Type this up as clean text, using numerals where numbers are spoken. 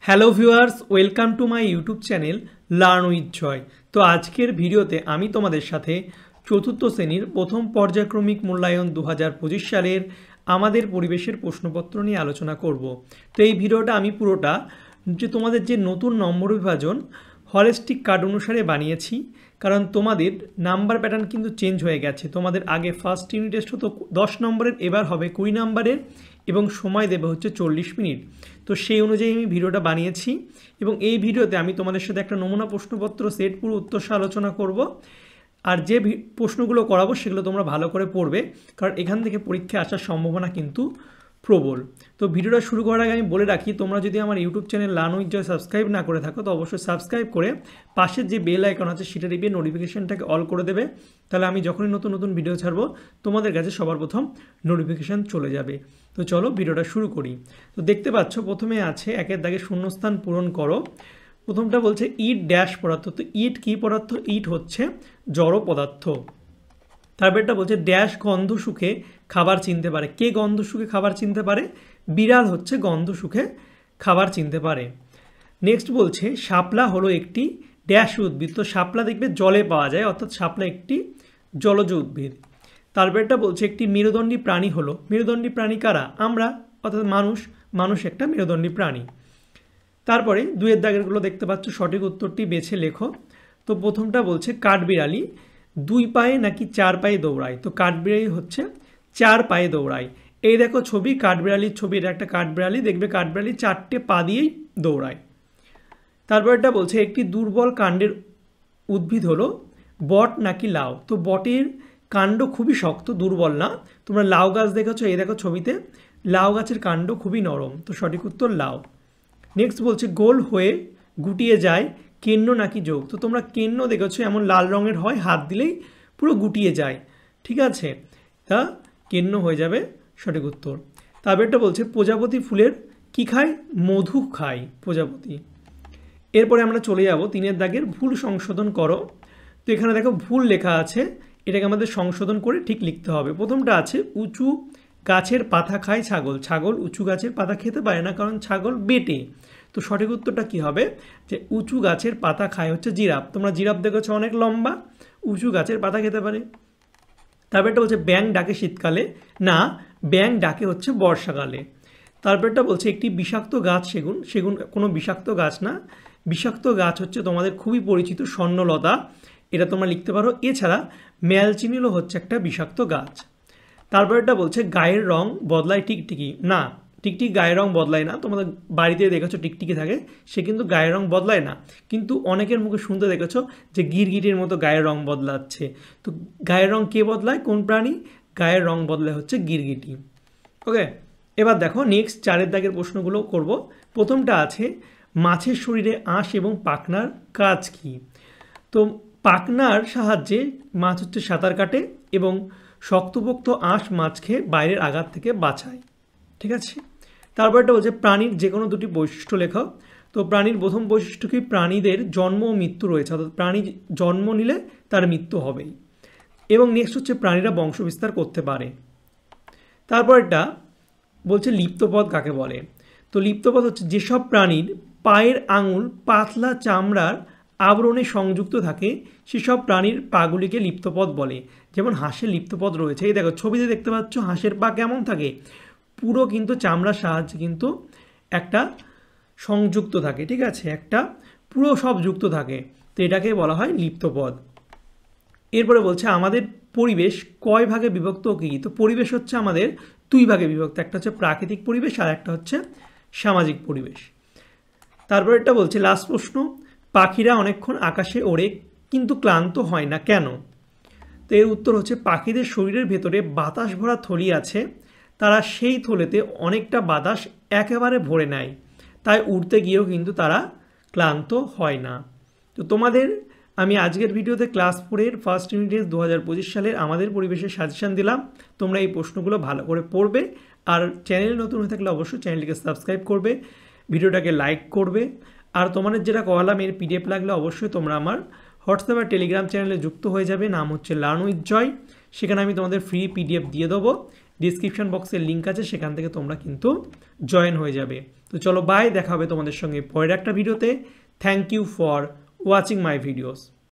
Hello viewers, welcome to my YouTube channel learn with Joy. তো আজকের ভিডিওতে আমি তোমাদের সাথে চতুর্থ শ্রেণীর প্রথম পর্যায়ক্রমিক মূল্যায়ন 2025 সালের আমাদের পরিবেশের প্রশ্নপত্র নিয়ে আলোচনা করব। তো এই ভিডিওটা আমি পুরোটা তোমাদের যে নতুন নম্বর বিভাজন হলিস্টিক কার্ড অনুসারে বানিয়েছি, কারণ তোমাদের নাম্বার প্যাটার্ন কিন্তু চেঞ্জ হয়ে গেছে। তোমাদের আগে ফার্স্ট ইউনিট টেস্ট হতো 10 নম্বরের, এবার হবে 20 নম্বরের এবং সময় দেবে হচ্ছে 40 মিনিট। তো সেই অনুযায়ী আমি ভিডিওটা বানিয়েছি এবং এই ভিডিওতে আমি তোমাদের সাথে একটা নমুনা প্রশ্নপত্র সেট পুরো উত্তর সহ আলোচনা করব। আর যে প্রশ্নগুলো করাবো সেগুলো তোমরা ভালো করে পড়বে, কারণ এখান থেকে পরীক্ষায় আসার সম্ভাবনা কিন্তু প্রবল। তো ভিডিওটা শুরু করার আগে আমি বলে রাখি, তোমরা যদি আমার YouTube channel learn with Joy subscribe না করে থাকো তো অবশ্যই সাবস্ক্রাইব করে পাশের যে বেল আইকন আছে সেটা টিপে নোটিফিকেশানটাকে অল করে দেবে। তাহলে আমি যখনই নতুন নতুন ভিডিও ছাড়বো তোমাদের কাছে সবার প্রথম নোটিফিকেশান চলে যাবে। তো চলো ভিডিওটা শুরু করি। তো দেখতে পাচ্ছ প্রথমে আছে একের দাগে শূন্যস্থান পূরণ করো। প্রথমটা বলছে ইট ড্যাশ পদার্থ। তো ইট কী পদার্থ? ইট হচ্ছে জড় পদার্থ। তারপরটা বলছে ড্যাশ গন্ধ সুখে খাবার চিনতে পারে। কে গন্ধ সুখে খাবার চিনতে পারে? বিড়াল হচ্ছে গন্ধ সুখে খাবার চিনতে পারে। নেক্সট বলছে শাপলা হলো একটি ড্যাশ উদ্ভিদ। তো শাপলা দেখবে জলে পাওয়া যায়, অর্থাৎ শাপলা একটি জলজ উদ্ভিদ। তারপরটা বলছে একটি মেরুদণ্ডী প্রাণী হলো। মেরুদণ্ডী প্রাণী কারা? আমরা, অর্থাৎ মানুষ একটা মেরুদণ্ডী প্রাণী। তারপরে দুয়ের দাগেরগুলো দেখতে পাচ্ছ, সঠিক উত্তরটি বেছে লেখো। তো প্রথমটা বলছে কাঠবিড়ালি 2 পায়ে নাকি 4 পায়ে দৌড়ায়। তো কাঠবিড়ালি হচ্ছে 4 পায়ে দৌড়ায়। এই দেখো ছবি, কাঠবিড়ালির ছবি, এটা একটা কাঠবিড়ালি। দেখবে কাঠবিড়ালি 4টে পা দিয়েই দৌড়ায়। তারপরটা বলছে একটি দুর্বল কাণ্ডের উদ্ভিদ হলো বট নাকি লাউ। তো বটের কাণ্ড খুবই শক্ত, দুর্বল না। তোমরা লাউ গাছ দেখেছো, এই দেখো ছবিতে লাউ গাছের কাণ্ড খুবই নরম। তো সঠিক উত্তর লাউ। নেক্সট বলছে গোল হয়ে গুটিয়ে যায় কেন্ন নাকি যোগ। তো তোমরা কেন্ন দেখেছো, এমন লাল রঙের হয়, হাত দিলেই পুরো গুটিয়ে যায়। ঠিক আছে, তা কেন্ন হয়ে যাবে সঠিক উত্তর। তারপরটা বলছে প্রজাপতি ফুলের কি খায়? মধু খায় প্রজাপতি। এরপরে আমরা চলে যাব 3-এর দাগের ভুল সংশোধন করো। তো এখানে দেখো ভুল লেখা আছে, এটাকে আমাদের সংশোধন করে ঠিক লিখতে হবে। প্রথমটা আছে উঁচু গাছের পাতা খায় ছাগল। ছাগল উঁচু গাছের পাতা খেতে পারে না, কারণ ছাগল বেটে। তো সঠিক উত্তরটা কী হবে? যে উঁচু গাছের পাতা খায় হচ্ছে জিরাফ। তোমরা জিরাফ দেখেছো অনেক লম্বা, উঁচু গাছের পাতা খেতে পারে। তারপরটা বলছে ব্যাঙ ডাকে শীতকালে। না, ব্যাঙ ডাকে হচ্ছে বর্ষাকালে। তারপরটা বলছে একটি বিষাক্ত গাছ সেগুন। সেগুন কোনো বিষাক্ত গাছ না, বিষাক্ত গাছ হচ্ছে তোমাদের খুবই পরিচিত স্বর্ণলতা, এটা তোমরা লিখতে পারো। এছাড়া ম্যালচিনিলও হচ্ছে একটা বিষাক্ত গাছ। তারপরটা বলছে গায়ের রং বদলায় টিকটিকি। না, টিকটিকি গায়ের রং বদলায় না। তোমাদের বাড়িতে দেখেছো টিকটিকি থাকে, সে কিন্তু গায়ের রং বদলায় না। কিন্তু অনেকের মুখে শুনতে দেখেছো যে গিরগিটির মতো গায়ের রং বদলাচ্ছে। তো গায়ের রং কে বদলায়? কোন প্রাণী? গায়ের রং বদলায় হচ্ছে গিরগিটি। ওকে, এবার দেখো নেক্সট 4-এর দাগের প্রশ্নগুলো করব। প্রথমটা আছে মাছের শরীরে আঁশ এবং পাখনার কাজ কি? তো পাখনার সাহায্যে মাছ হচ্ছে সাঁতার কাটে এবং শক্তপোক্ত আঁশ মাছকে বাইরের আঘাত থেকে বাঁচায়। ঠিক আছে, তারপরটা বলছে প্রাণীর যে কোনো দুটি বৈশিষ্ট্য লেখো। তো প্রাণীর প্রথম বৈশিষ্ট্য কি? প্রাণীদের জন্ম ও মৃত্যু রয়েছে, অর্থাৎ প্রাণী জন্ম নিলে তার মৃত্যু হবেই। এবং নেক্সট হচ্ছে প্রাণীরা বংশবিস্তার করতে পারে। তারপরটা বলছে লিপ্তপদ কাকে বলে? তো লিপ্তপদ হচ্ছে যেসব প্রাণীর পায়ের আঙুল পাতলা চামড়ার আবরণে সংযুক্ত থাকে সেসব প্রাণীর পাগুলিকে লিপ্তপদ বলে। যেমন হাঁসের লিপ্তপদ রয়েছে, এই দেখো ছবিতে দেখতে পাচ্ছ হাঁসের পা কেমন থাকে, পুরো কিন্তু চামড়ার সাহায্যে কিন্তু একটা সংযুক্ত থাকে। ঠিক আছে, একটা পুরো সব যুক্ত থাকে, তো এটাকে বলা হয় লিপ্তপদ। এরপরে বলছে আমাদের পরিবেশ কয় ভাগে বিভক্ত কী? তো পরিবেশ হচ্ছে আমাদের 2 ভাগে বিভক্ত, একটা হচ্ছে প্রাকৃতিক পরিবেশ আর একটা হচ্ছে সামাজিক পরিবেশ। তারপর এটা বলছে লাস্ট প্রশ্ন, পাখিরা অনেকক্ষণ আকাশে ওড়ে কিন্তু ক্লান্ত হয় না কেন? তো এর উত্তর হচ্ছে পাখিদের শরীরের ভেতরে বাতাস ভরা থলি আছে, তারা সেই থলেতে অনেকটা বাতাস একেবারে ভরে নেয়, তাই উড়তে গিয়েও কিন্তু তারা ক্লান্ত হয় না। তো তোমাদের আমি আজকের ভিডিওতে ক্লাস 4-এর ফার্স্ট ইউনিটের 2025 সালের আমাদের পরিবেশের সাজেশান দিলাম। তোমরা এই প্রশ্নগুলো ভালো করে পড়বে, আর চ্যানেল নতুন হয়ে থাকলে অবশ্যই চ্যানেলটিকে সাবস্ক্রাইব করবে, ভিডিওটাকে লাইক করবে। আর তোমাদের যেটা করালাম এর পিডিএফ লাগলে অবশ্যই তোমরা আমার হোয়াটসঅ্যাপ আর টেলিগ্রাম চ্যানেলে যুক্ত হয়ে যাবে, নাম হচ্ছে লার্ন উইথ জয়। সেখানে আমি তোমাদের ফ্রি পিডিএফ দিয়ে দেবো ডিসক্রিপশন বক্সের লিঙ্ক আছে, সেখান থেকে তোমরা কিন্তু জয়েন হয়ে যাবে। তো চলো বাই, দেখা হবে তোমাদের সঙ্গে পরের একটা ভিডিওতে। Thank you for watching my videos.